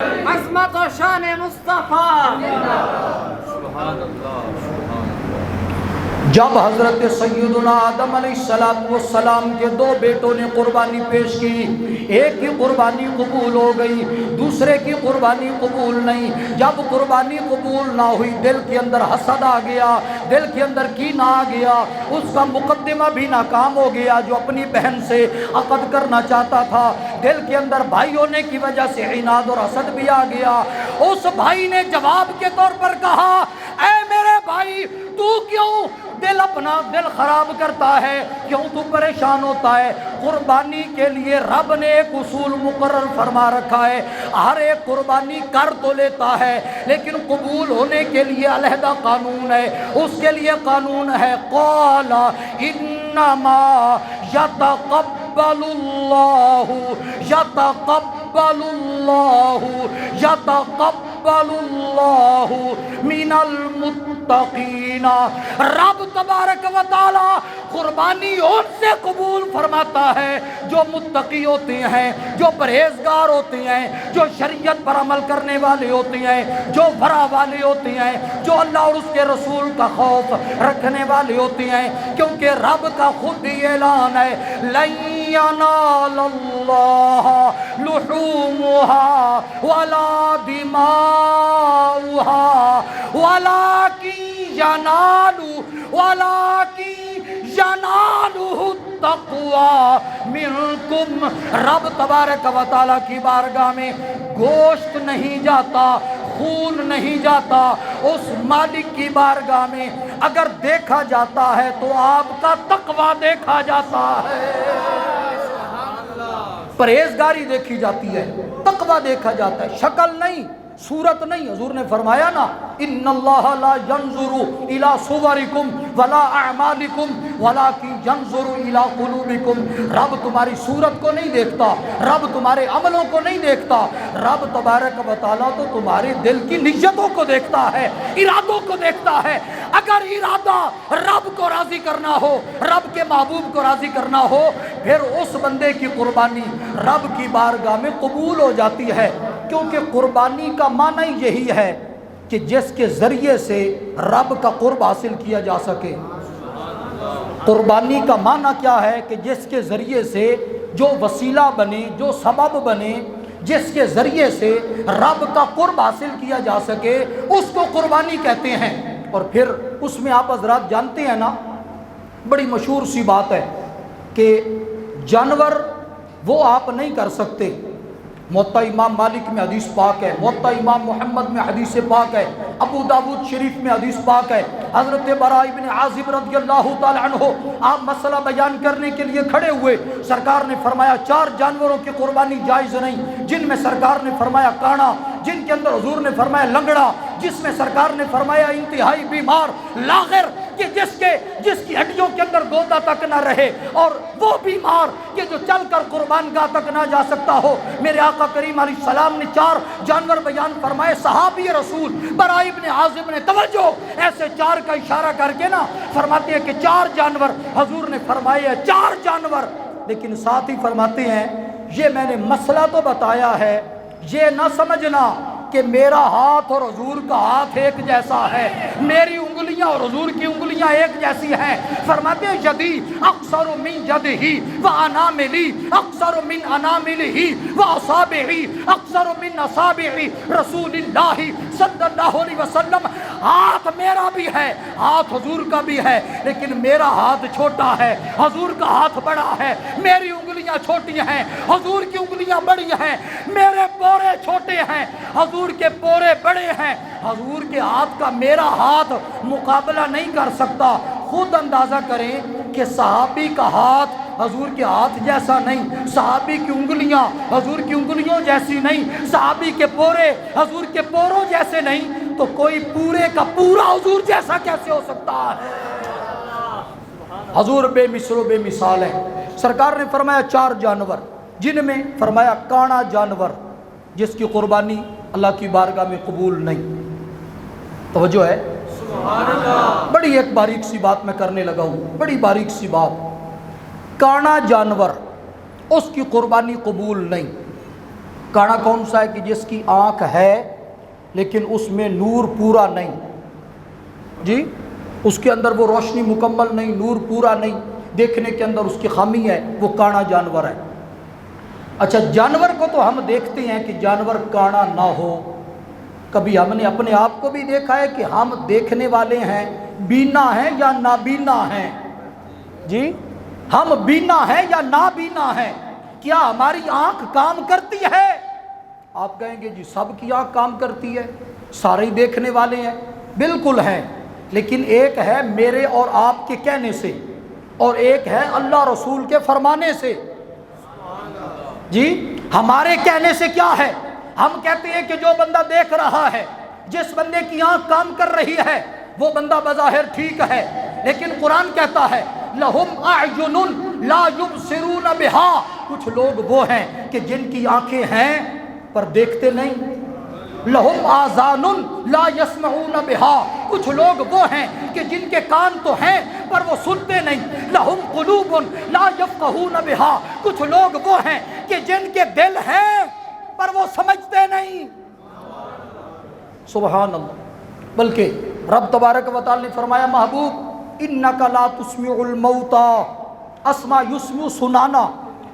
عصمت و شان مصطفیٰ. جب حضرت سیدنا آدم علیہ السلام کے دو بیٹوں نے قربانی پیش کی، ایک کی قربانی قبول ہو گئی، دوسرے کی قربانی قبول نہیں۔ جب قربانی قبول نہ ہوئی، دل کے اندر حسد آ گیا، دل کے اندر کینہ آ گیا، اس کا مقدمہ بھی ناکام ہو گیا جو اپنی بہن سے عقد کرنا چاہتا تھا۔ دل کے اندر بھائی ہونے کی وجہ سے عناد اور حسد بھی آ گیا۔ اس بھائی نے جواب کے طور پر کہا، اے میرے بھائی، تو کیوں اپنا دل خراب کرتا ہے، کیوں تو پریشان ہوتا ہے؟ قربانی کے لیے رب نے ایک اصول مقرر فرما رکھا ہے، ہر ایک قربانی کر تو لیتا ہے لیکن قبول ہونے کے لیے علیحدہ قانون ہے۔ اس کے لیے قانون ہے، قال انما یتقبل اللہ من المتقین۔ رب تبارک و تعالی قربانی ان سے قبول فرماتا ہے جو متقی ہوتے ہیں، جو پرہیزگار ہوتے ہیں، جو شریعت پر عمل کرنے والے ہوتے ہیں، جو ورع والے ہوتے ہیں، جو اللہ اور اس کے رسول کا خوف رکھنے والے ہوتے ہیں، کیونکہ رب کا خود ہی اعلان ہے، لن ینال اللہ لحومها ولا دماؤها ولكن ينالہ التقوی منکم۔ رب تبارک و تعالیٰ کی بارگاہ میں گوشت نہیں جاتا، خون نہیں جاتا، اس مالک کی بارگاہ میں اگر دیکھا جاتا ہے تو آپ کا تقوی دیکھا جاتا ہے، پرہیزگاری دیکھی جاتی ہے، تقوی دیکھا جاتا ہے، شکل نہیں، صورت نہیں۔ حضور نے فرمایا نا، ان اللہ لا ينظر الى صورکم ولا اعمالکم ولکن ينظر الى قلوبکم۔ رب تمہاری صورت کو نہیں دیکھتا، رب تمہارے عملوں کو نہیں دیکھتا، رب تبارک و تعالیٰ تو تمہارے دل کی نیتوں کو دیکھتا ہے، ارادوں کو دیکھتا ہے۔ اگر ارادہ رب کو راضی کرنا ہو، رب کے محبوب کو راضی کرنا ہو، پھر اس بندے کی قربانی رب کی بارگاہ میں قبول ہو جاتی ہے، کیونکہ قربانی کا معنی یہی ہے کہ جس کے ذریعے سے رب کا قرب حاصل کیا جا سکے۔ قربانی کا معنی کیا ہے کہ جس کے ذریعے سے جو وسیلہ بنے، جو سبب بنے، جس کے ذریعے سے رب کا قرب حاصل کیا جا سکے، اس کو قربانی کہتے ہیں۔ اور پھر اس میں آپ حضرات جانتے ہیں نا، بڑی مشہور سی بات ہے کہ جانور وہ آپ نہیں کر سکتے۔ موطا امام مالک میں حدیث پاک ہے، موطا امام محمد میں حدیث پاک ہے، ابو داود شریف میں حدیث پاک ہے۔ حضرت براء بن عازب رضی اللہ تعالی عنہ آپ مسئلہ بیان کرنے کے لیے کھڑے ہوئے، سرکار نے فرمایا 4 جانوروں کی قربانی جائز نہیں، جن میں سرکار نے فرمایا کانا، جن کے اندر حضور نے فرمایا لنگڑا، جس میں سرکار نے فرمایا انتہائی بیمار، لاغر کہ جس کی ہڈیوں کے اندر گودا تک نہ رہے، اور وہ بیمار کہ جو چل کر قربان گاہ تک نہ جا سکتا ہو۔ میرے آقا کریم علیہ السلام نے 4 جانور بیان فرمائے۔ صحابی رسول براء بن عازب نے توجہ ایسے 4 کا اشارہ کر کے نا فرماتے ہیں کہ 4 جانور حضور نے فرمائے، 4 جانور، لیکن ساتھ ہی فرماتے ہیں یہ میں نے مسئلہ تو بتایا ہے، یہ نہ سمجھنا کہ میرا ہاتھ اور حضور کا ہاتھ ایک جیسا ہے، میری انگلیاں اور حضور کی انگلیاں ایک جیسی ہیں۔ فرماتے ہیں یدی اقصر من یدہ واناملی اقصر من اناملہ واصابعی اقصر من اصابع رسول اللہ صلی اللہ علیہ وسلم۔ ہاتھ میرا بھی ہے، ہاتھ حضور کا بھی ہے، لیکن میرا ہاتھ چھوٹا ہے، حضور کا ہاتھ بڑا ہے، میری انگلیاں چھوٹی ہیں، حضور کی انگلیاں بڑی ہیں، میرے پورے چھوٹے ہیں، حضور کے پورے بڑے ہیں۔ حضور کے ہاتھ کا میرا ہاتھ مقابلہ نہیں کر سکتا۔ خود اندازہ کریں کہ صحابی کا ہاتھ حضور کے ہاتھ جیسا نہیں، صحابی کی انگلیاں حضور کی انگلیوں جیسی نہیں، صحابی کے پورے حضور کے پوروں جیسے نہیں، تو کوئی پورے کا پورا حضور جیسا کیسے ہو سکتا ہے؟ حضور بے مثل و بے مثال ہے۔ سرکار نے فرمایا 4 جانور، جن میں فرمایا کانا جانور جس کی قربانی اللہ کی بارگاہ میں قبول نہیں۔ توجہ ہے؟ بڑی ایک باریک سی بات میں کرنے لگا ہوں، بڑی باریک سی بات۔ کانا جانور اس کی قربانی قبول نہیں، کانا کون سا ہے کہ جس کی آنکھ ہے لیکن اس میں نور پورا نہیں، جی اس کے اندر وہ روشنی مکمل نہیں، نور پورا نہیں، دیکھنے کے اندر اس کی خامی ہے، وہ کانا جانور ہے۔ اچھا جانور کو تو ہم دیکھتے ہیں کہ جانور کانا نہ ہو، کبھی ہم نے اپنے آپ کو بھی دیکھا ہے کہ ہم دیکھنے والے ہیں، بینا ہیں یا نابینا ہیں؟ جی ہم بینا ہیں یا نابینا ہیں؟ کیا ہماری آنکھ کام کرتی ہے؟ آپ کہیں گے جی سب کی آنکھ کام کرتی ہے، سارے ہی دیکھنے والے ہیں، بالکل ہیں، لیکن ایک ہے میرے اور آپ کے کہنے سے اور ایک ہے اللہ رسول کے فرمانے سے۔ جی ہمارے کہنے سے کیا ہے؟ ہم کہتے ہیں کہ جو بندہ دیکھ رہا ہے، جس بندے کی آنکھ کام کر رہی ہے، وہ بندہ بظاہر ٹھیک ہے، لیکن قرآن کہتا ہے لَهُمْ أَعْيُنٌ لَا يُبْصِرُونَ بِهَا، کچھ لوگ وہ ہیں کہ جن کی آنکھیں ہیں پر دیکھتے نہیں۔ لہم آذان لا یسمعون بها، کچھ لوگ وہ ہیں کہ جن کے کان تو ہیں پر وہ سنتے نہیں۔ لہم قلوب لا یفقہون بها، کچھ لوگ وہ ہیں کہ جن کے دل ہیں پر وہ سمجھتے نہیں۔ سبحان اللہ۔ بلکہ رب تبارک و تعالی نے فرمایا محبوب انک لا تسمع الموتى اسمع یسمع، سنانا،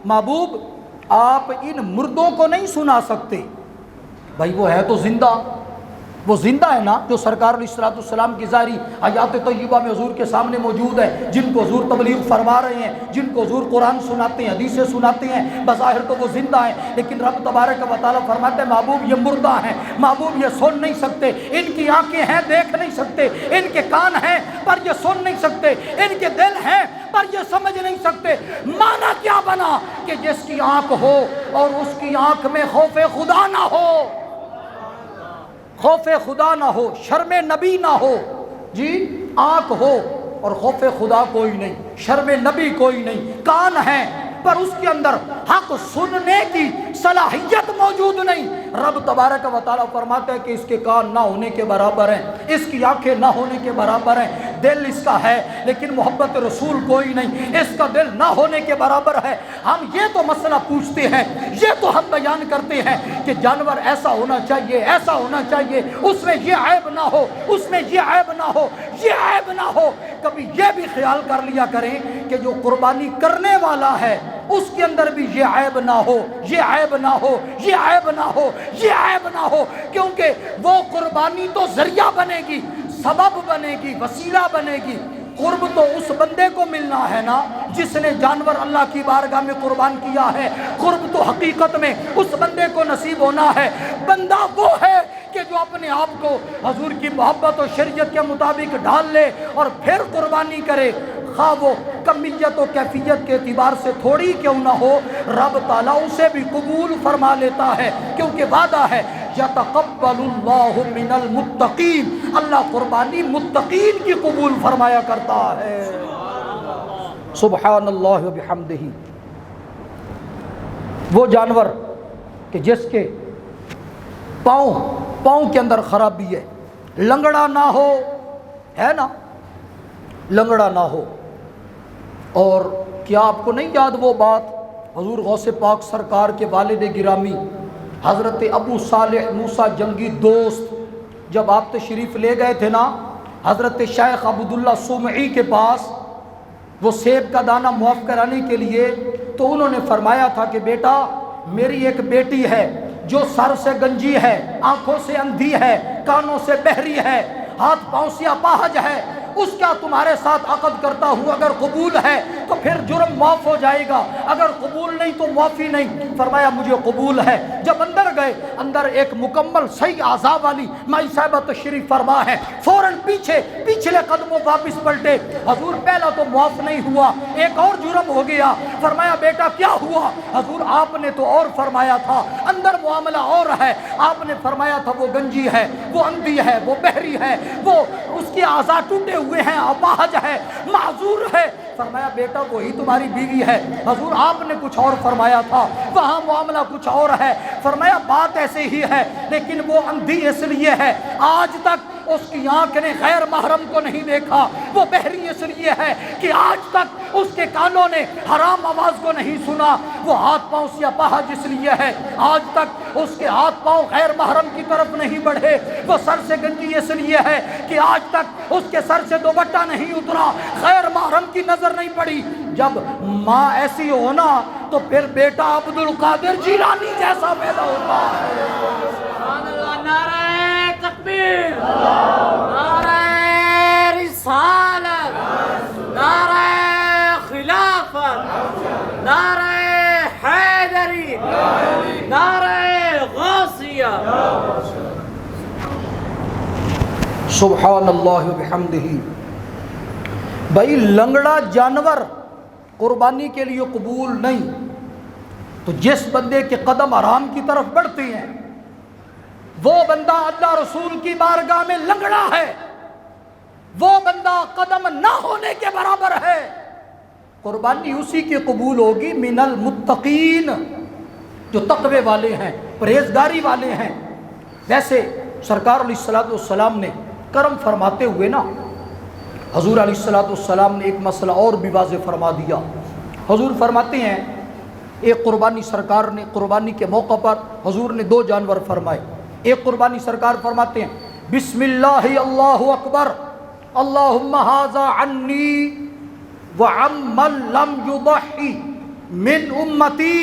محبوب آپ ان مردوں کو نہیں سنا سکتے۔ بھائی وہ ہے تو زندہ، وہ زندہ ہے نا، جو سرکار علیہ السلام کی ظاہری حیات طیبہ میں حضور کے سامنے موجود ہے، جن کو حضور تبلیغ فرما رہے ہیں، جن کو حضور قرآن سناتے ہیں، حدیثیں سناتے ہیں، بظاہر تو وہ زندہ ہیں، لیکن رب تبارک و تعالیٰ فرماتے ہیں محبوب یہ مردہ ہیں، محبوب یہ سن نہیں سکتے، ان کی آنکھیں ہیں دیکھ نہیں سکتے، ان کے کان ہیں پر یہ سن نہیں سکتے، ان کے دل ہیں پر یہ سمجھ نہیں سکتے۔ معنی کیا بنا کہ جس کی آنکھ ہو اور اس کی آنکھ میں خوف خدا نہ ہو، خوف خدا نہ ہو، شرم نبی نہ ہو۔ جی آنکھ ہو اور خوف خدا کوئی نہیں، شرم نبی کوئی نہیں، کان ہیں پر اس کے اندر حق سننے کی صلاحیت موجود نہیں۔ رب تبارک و تعالیٰ فرماتا ہے کہ اس کے کان نہ ہونے کے برابر ہیں، اس کی آنکھیں نہ ہونے کے برابر ہیں، دل اس کا ہے لیکن محبت رسول کوئی نہیں، اس کا دل نہ ہونے کے برابر ہے۔ ہم یہ تو مسئلہ پوچھتے ہیں، یہ تو ہم بیان کرتے ہیں کہ جانور ایسا ہونا چاہیے، ایسا ہونا چاہیے، اس میں یہ عیب نہ ہو، اس میں یہ عیب نہ ہو، یہ عیب نہ ہو۔ کبھی یہ بھی خیال کر لیا کریں کہ جو قربانی کرنے والا ہے اس کے اندر بھی یہ عیب نہ ہو، یہ عیب نہ ہو، یہ عیب نہ ہو، یہ عیب نہ ہو، کیونکہ وہ قربانی تو ذریعہ بنے گی، سبب بنے گی، وسیلہ بنے گی۔ قرب تو اس بندے کو ملنا ہے نا جس نے جانور اللہ کی بارگاہ میں قربان کیا ہے، قرب تو حقیقت میں اس بندے کو نصیب ہونا ہے۔ بندہ وہ ہے کہ جو اپنے آپ کو حضور کی محبت و شریعت کے مطابق ڈھال لے اور پھر قربانی کرے، خواہ وہ کمیت و کیفیت کے اعتبار سے تھوڑی کیوں نہ ہو، رب تعالیٰ اسے بھی قبول فرما لیتا ہے، کیونکہ وعدہ ہے یتقبل اللہ من المتقین، اللہ قربانی متقین کی قبول فرمایا کرتا ہے۔ سبحان اللہ و بحمدہ۔ وہ جانور کہ جس کے پاؤں کے اندر خرابی ہے، لنگڑا نہ ہو، ہے نا، لنگڑا نہ ہو۔ اور کیا آپ کو نہیں یاد وہ بات حضور غوث پاک سرکار کے والد گرامی حضرت ابو صالح موسیٰ جنگی دوست جب آپ تشریف لے گئے تھے نا حضرت شیخ عبداللہ سمعی کے پاس وہ سیب کا دانہ معاف کرانے کے لیے، تو انہوں نے فرمایا تھا کہ بیٹا میری ایک بیٹی ہے جو سر سے گنجی ہے، آنکھوں سے اندھی ہے، کانوں سے بہری ہے، ہاتھ پاؤں سے اپاہج ہے، اس کا تمہارے ساتھ عقد کرتا ہوں، اگر قبول ہے تو پھر جرم معاف ہو جائے گا، اگر قبول نہیں تو معافی نہیں۔ فرمایا مجھے قبول ہے۔ جب اندر گئے، اندر ایک مکمل صحیح اعضاء والی مائی صاحبہ تشریف فرما ہے، فوراً پچھلے قدموں واپس پلٹے، حضور پہلا تو معاف نہیں ہوا، ایک اور جرم ہو گیا۔ فرمایا بیٹا کیا ہوا؟ حضور آپ نے تو اور فرمایا تھا، اندر معاملہ اور ہے، آپ نے فرمایا تھا وہ گنجی ہے، وہ اندھی ہے، وہ بہری ہے، وہ اس کے اعضاء ٹوٹے ہوئے ہیں، اپاہج ہے، معذور ہے۔ فرمایا بیٹا وہی تمہاری بیوی ہے۔ حضور آپ نے کچھ اور فرمایا تھا، وہاں معاملہ کچھ اور ہے۔ فرمایا بات ایسے ہی ہے، لیکن وہ اندھی اس لیے ہے آج تک اس کی آنکھ نے غیر محرم کو نہیں دیکھا، وہ بہری اس لیے ہے کہ آج تک اس کے کانوں نے حرام آواز کو نہیں سنا، وہ ہاتھ پاؤں سے اپاہج اس لیے ہے آج تک اس کے ہاتھ پاؤں غیر محرم کی طرف نہیں بڑھے، وہ سر سے گنجی اس لیے ہے کہ آج تک اس کے سر سے دوپٹہ نہیں اترا، غیر محرم کی نظر نہیں پڑی۔ جب ماں ایسی ہونا تو پھر بیٹا عبد القادر جیلانی جیسا پیدا ہوتا ہے۔ سبحان اللہ، نعرہ تکبیر، نعرہ رسالت، نعرہ خلافت، نعرہ حیدری، نعرہ غوثیہ۔ سبحان اللہ وبحمدہ۔ بھائی لنگڑا جانور قربانی کے لیے قبول نہیں، تو جس بندے کے قدم حرام کی طرف بڑھتے ہیں وہ بندہ اللہ رسول کی بارگاہ میں لنگڑا ہے، وہ بندہ قدم نہ ہونے کے برابر ہے۔ قربانی اسی کی قبول ہوگی من المتقین، جو تقوی والے ہیں، پرہیزگاری والے ہیں۔ ویسے سرکار علیہ السلام نے کرم فرماتے ہوئے نا، حضور علیہ السلام نے ایک مسئلہ اور بھی واضح فرما دیا۔ حضور فرماتے ہیں ایک قربانی سرکار نے قربانی کے موقع پر حضور نے 2 جانور فرمائے۔ ایک قربانی سرکار فرماتے ہیں بسم اللہ اللہ اکبر اللہم ھذا عنی وعمن لم یضحی من امتی،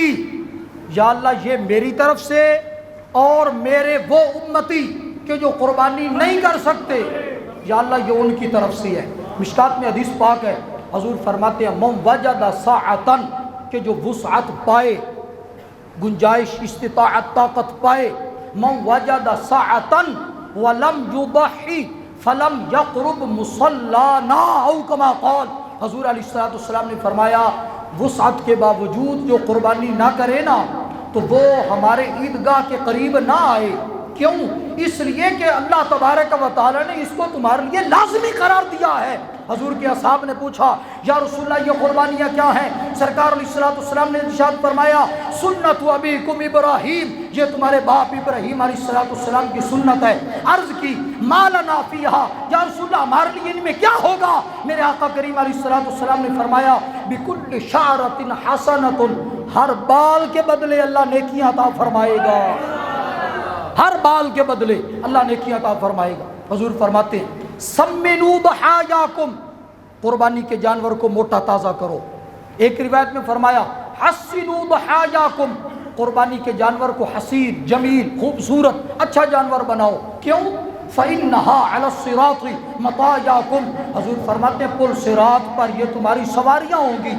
یا اللہ یہ میری طرف سے اور میرے وہ امتی کہ جو قربانی نہیں کر سکتے، یا اللہ یہ ان کی طرف سے ہے۔ مشکات میں حدیث پاک ہے، حضور فرماتے ہیں من وجد ساعتن، کہ جو وسعت پائے، گنجائش، استطاعت، طاقت پائے، من وجد ساعتن ولم یضحی فلم یقرب مصلانا او کما قال، حضور علیہ السلام نے فرمایا وسعت کے باوجود جو قربانی نہ کرے نا تو وہ ہمارے عیدگاہ کے قریب نہ آئے۔ کیوں؟ اس لیے کہ اللہ تبارک و تعالی نے اس کو تمہارے لیے لازمی قرار دیا ہے۔ حضور کے اصحاب نے پوچھا یا رسول اللہ یہ قربانیاں کیا ہیں؟ سرکار علیہ السلام نے ارشاد فرمایا سنت ابیکم ابراہیم، یہ تمہارے باپ ابراہیم علیہ السلام کی سنت ہے۔ عرض کی ما لنا فیہا، یا رسول اللہ ہمارے لیے ان میں کیا ہوگا؟ میرے آقا کریم علیہ السلام نے فرمایا بکل شعرۃ حسنۃ، ہر بال کے بدلے اللہ نیکیاں عطا فرمائے گا، ہر بال کے بدلے اللہ نیکیاں عطا فرمائے گا۔ حضور فرماتے ہیں سمنوا ضحایاکم، قربانی کے جانور کو موٹا تازہ کرو۔ ایک روایت میں فرمایا حسنوا ضحایاکم، قربانی کے جانور کو حسین، جمیل، خوبصورت، اچھا جانور بناؤ۔ کیوں؟ فإنها علی الصراط مطایاکم، حضور فرماتے ہیں پل صراط پر یہ تمہاری سواریاں ہوں گی،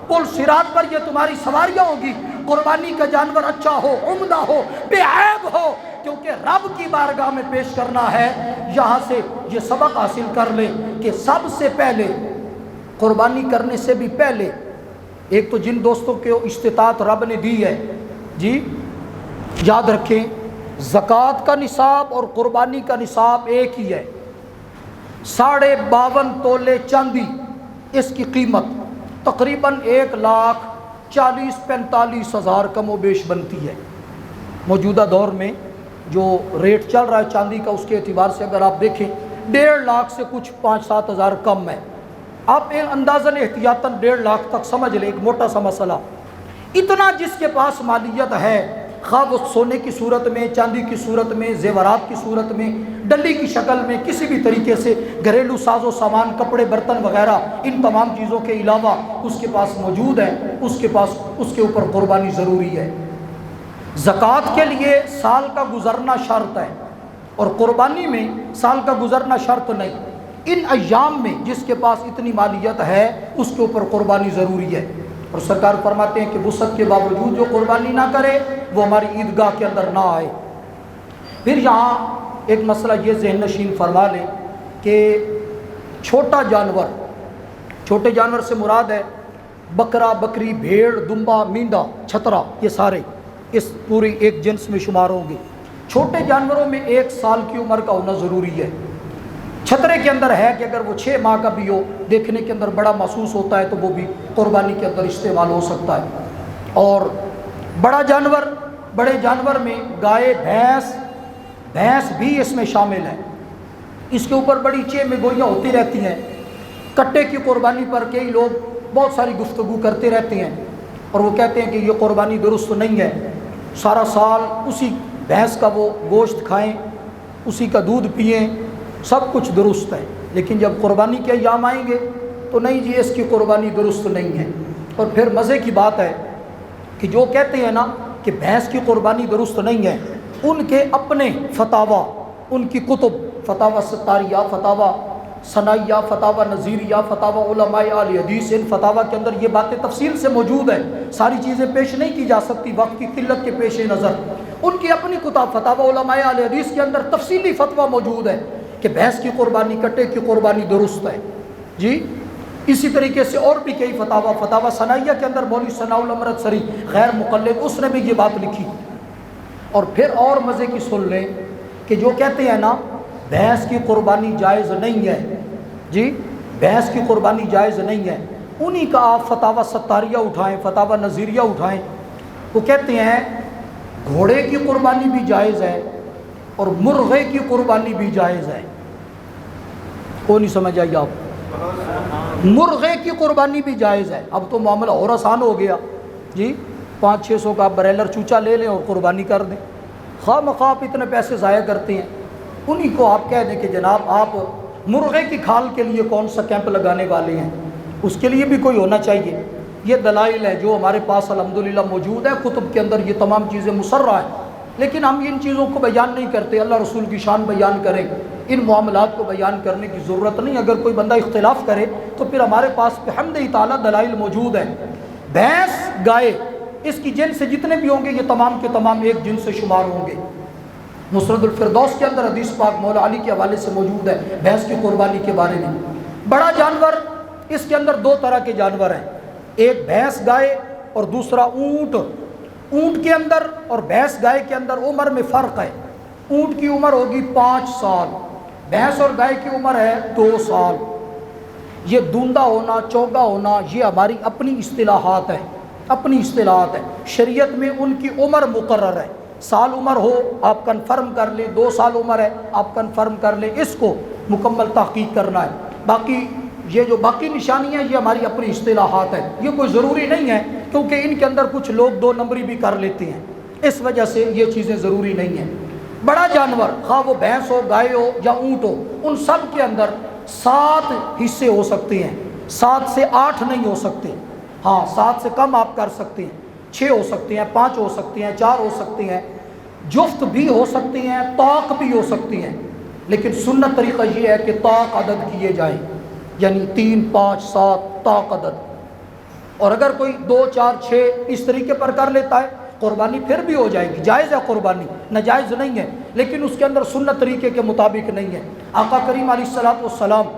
پل صراط پر یہ تمہاری سواریاں ہوں گی۔ قربانی کا جانور اچھا ہو، عمدہ ہو، بے عیب ہو، کیونکہ رب کی بارگاہ میں پیش کرنا ہے۔ یہاں سے یہ سبق حاصل کر لیں کہ سب سے پہلے قربانی کرنے سے بھی پہلے ایک تو جن دوستوں کو استطاعت رب نے دی ہے، جی یاد رکھیں زکوٰۃ کا نصاب اور قربانی کا نصاب ایک ہی ہے۔ 52.5 تولے چاندی اس کی قیمت تقریباً 1,40,45,000 کم و بیش بنتی ہے۔ موجودہ دور میں جو ریٹ چل رہا ہے چاندی کا، اس کے اعتبار سے اگر آپ دیکھیں 1.5 لاکھ سے کچھ 5-7 ہزار کم ہے۔ آپ ایک اندازاً احتیاطاً 1.5 لاکھ تک سمجھ لیں، ایک موٹا سا مسئلہ۔ اتنا جس کے پاس مالیت ہے، خواہ وہ سونے کی صورت میں، چاندی کی صورت میں، زیورات کی صورت میں، ڈلی کی شکل میں، کسی بھی طریقے سے گھریلو ساز و سامان، کپڑے، برتن وغیرہ، ان تمام چیزوں کے علاوہ اس کے پاس موجود ہے، اس کے اوپر قربانی ضروری ہے۔ زکوٰۃ کے لیے سال کا گزرنا شرط ہے اور قربانی میں سال کا گزرنا شرط نہیں۔ ان ایام میں جس کے پاس اتنی مالیت ہے اس کے اوپر قربانی ضروری ہے، اور سرکار فرماتے ہیں کہ وسعت کے باوجود جو قربانی نہ کرے وہ ہماری عیدگاہ کے اندر نہ آئے۔ پھر یہاں ایک مسئلہ یہ ذہن نشین فرما لیں کہ چھوٹا جانور سے مراد ہے بکرا، بکری، بھیڑ، دمبا، مینڈا، چھترا، یہ سارے اس پوری ایک جنس میں شمار ہوں گے۔ چھوٹے جانوروں میں 1 سال کی عمر کا ہونا ضروری ہے۔ چھترے کے اندر ہے کہ اگر وہ 6 ماہ کا بھی ہو، دیکھنے کے اندر بڑا محسوس ہوتا ہے تو وہ بھی قربانی کے اندر استعمال ہو سکتا ہے۔ اور بڑے جانور میں گائے، بھینس بھی اس میں شامل ہے۔ اس کے اوپر بڑی میں گوئیاں ہوتی رہتی ہیں۔ کٹے کی قربانی پر کئی لوگ بہت ساری گفتگو کرتے رہتے ہیں، اور وہ کہتے ہیں کہ یہ قربانی درست نہیں ہے، سارا سال اسی بھینس کا وہ گوشت کھائیں، اسی کا دودھ پئیں، سب کچھ درست ہے، لیکن جب قربانی کے ایام آئیں گے تو نہیں جی اس کی قربانی درست نہیں ہے۔ اور پھر مزے کی بات ہے کہ جو کہتے ہیں نا کہ بھینس کی قربانی درست نہیں ہے، ان کے اپنے فتاوا، ان کی کتب، فتاوا ستاریہ، فتاوا ثنائیہ، فتاوا نظیریہ، فتاوا علماء اہل حدیث، ان فتاوا کے اندر یہ باتیں تفصیل سے موجود ہیں، ساری چیزیں پیش نہیں کی جا سکتی وقت کی قلت کے پیش نظر۔ ان کی اپنی کتاب فتاوا علماء اہل حدیث کے اندر تفصیلی فتویٰ موجود ہے کہ بھینس کی قربانی، کٹے کی قربانی درست ہے جی۔ اسی طریقے سے اور بھی کئی فتاوا، فتاوا ثنائیہ کے اندر مولوی ثناء الامرت سری غیر مقلد، اس نے بھی یہ بات لکھی۔ اور پھر اور مزے کی سن لیں کہ جو کہتے ہیں نا بھینس کی قربانی جائز نہیں ہے جی، بھینس کی قربانی جائز نہیں ہے، انہی کا آپ فتاوا ستاریہ اٹھائیں، فتاوا نظیریہ اٹھائیں، وہ کہتے ہیں گھوڑے کی قربانی بھی جائز ہے اور مرغے کی قربانی بھی جائز ہے۔ کوئی نہیں سمجھ آئی آپ؟ مرغے کی قربانی بھی جائز ہے۔ اب تو معاملہ اور آسان ہو گیا جی، 500-600 کا بریلر چوچا لے لیں اور قربانی کر دیں، خواہ مخواہ آپ اتنے پیسے ضائع کرتے ہیں، انہی کو آپ کہہ دیں کہ جناب آپ مرغے کی کھال کے لیے کون سا کیمپ لگانے والے ہیں، اس کے لیے بھی کوئی ہونا چاہیے۔ یہ دلائل ہے جو ہمارے پاس الحمدللہ موجود ہے، کتب کے اندر یہ تمام چیزیں مسرہ ہیں، لیکن ہم ان چیزوں کو بیان نہیں کرتے۔ اللہ رسول کی شان بیان کریں، ان معاملات کو بیان کرنے کی ضرورت نہیں۔ اگر کوئی بندہ اختلاف کرے تو پھر ہمارے پاس بحمدہ تعالیٰ دلائل موجود ہیں۔ بھینس، گائے، اس کی جن سے جتنے بھی ہوں گے یہ تمام کے تمام ایک جن سے شمار ہوں گے۔ مسند الفردوس کے اندر حدیث پاک مولا علی کے حوالے سے موجود ہے بھینس کی قربانی کے بارے میں۔ بڑا جانور، اس کے اندر 2 طرح کے جانور ہیں، ایک بھینس گائے اور دوسرا اونٹ۔ اونٹ کے اندر اور بھینس گائے کے اندر عمر میں فرق ہے۔ اونٹ کی عمر ہوگی 5 سال، بھینس اور گائے کی عمر ہے 2 سال۔ یہ دوندہ ہونا، چوگا ہونا، یہ ہماری اپنی اصطلاحات ہے، اپنی اصطلاحات ہے۔ شریعت میں ان کی عمر مقرر ہے، سال عمر ہو آپ کنفرم کر لیں، 2 سال عمر ہے آپ کنفرم کر لیں، اس کو مکمل تحقیق کرنا ہے۔ باقی یہ جو باقی نشانیاں یہ ہماری اپنی اصطلاحات ہے، یہ کوئی ضروری نہیں ہے، کیونکہ ان کے اندر کچھ لوگ 2 نمبری بھی کر لیتے ہیں، اس وجہ سے یہ چیزیں ضروری نہیں ہیں۔ بڑا جانور، خواہ وہ بھینس ہو، گائے ہو یا اونٹ ہو، ان سب کے اندر 7 حصے ہو سکتے ہیں، 7 سے 8 نہیں ہو سکتے۔ ہاں 7 سے کم آپ کر سکتے ہیں، 6 ہو سکتے ہیں، 5 ہو سکتے ہیں، 4 ہو سکتے ہیں، جفت بھی ہو سکتی ہیں، طاق بھی ہو سکتی ہیں، لیکن سنت طریقہ یہ ہے کہ طاق عدد کیے جائیں، یعنی 3، 5، 7 طاق عدد۔ اور اگر کوئی 2، 4، 6 اس طریقے پر کر لیتا ہے قربانی پھر بھی ہو جائے گی، جائز ہے قربانی، ناجائز نہیں ہے، لیکن اس کے اندر سنت طریقے کے مطابق نہیں ہے۔ آقا کریم علیہ الصلوۃ والسلام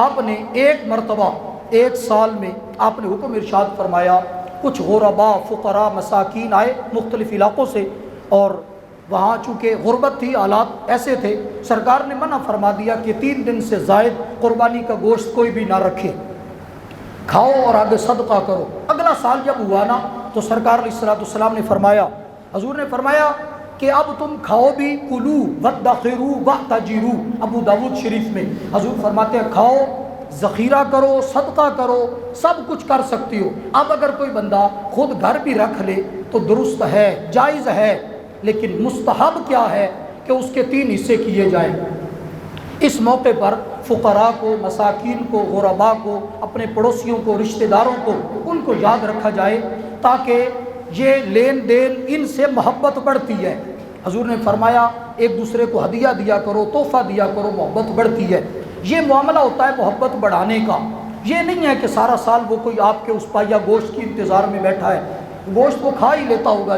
آپ نے ایک مرتبہ 1 سال میں آپ نے حکم ارشاد فرمایا، کچھ غرباء، فقراء، مساکین آئے مختلف علاقوں سے، اور وہاں چونکہ غربت تھی، حالات ایسے تھے، سرکار نے منع فرما دیا کہ 3 دن سے زائد قربانی کا گوشت کوئی بھی نہ رکھے، کھاؤ اور آگے صدقہ کرو۔ اگلا سال جب ہوا نا تو سرکار علیہ الصلوۃ والسلام نے فرمایا، حضور نے فرمایا کہ اب تم کھاؤ بھی، کلو وادخروا واحتجروا، ابو داود شریف میں حضور فرماتے ہیں کھاؤ، ذخیرہ کرو، صدقہ کرو، سب کچھ کر سکتی ہو۔ اب اگر کوئی بندہ خود گھر بھی رکھ لے تو درست ہے، جائز ہے، لیکن مستحب کیا ہے کہ اس کے 3 حصے کیے جائیں۔ اس موقع پر فقراء کو، مساکین کو، غرباء کو، اپنے پڑوسیوں کو، رشتہ داروں کو، ان کو یاد رکھا جائے، تاکہ یہ لین دین ان سے محبت بڑھتی ہے۔ حضور نے فرمایا ایک دوسرے کو ہدیہ دیا کرو، تحفہ دیا کرو، محبت بڑھتی ہے۔ یہ معاملہ ہوتا ہے محبت بڑھانے کا، یہ نہیں ہے کہ سارا سال وہ کوئی آپ کے اس پائیا گوشت کی انتظار میں بیٹھا ہے، گوشت وہ کھا ہی لیتا ہوگا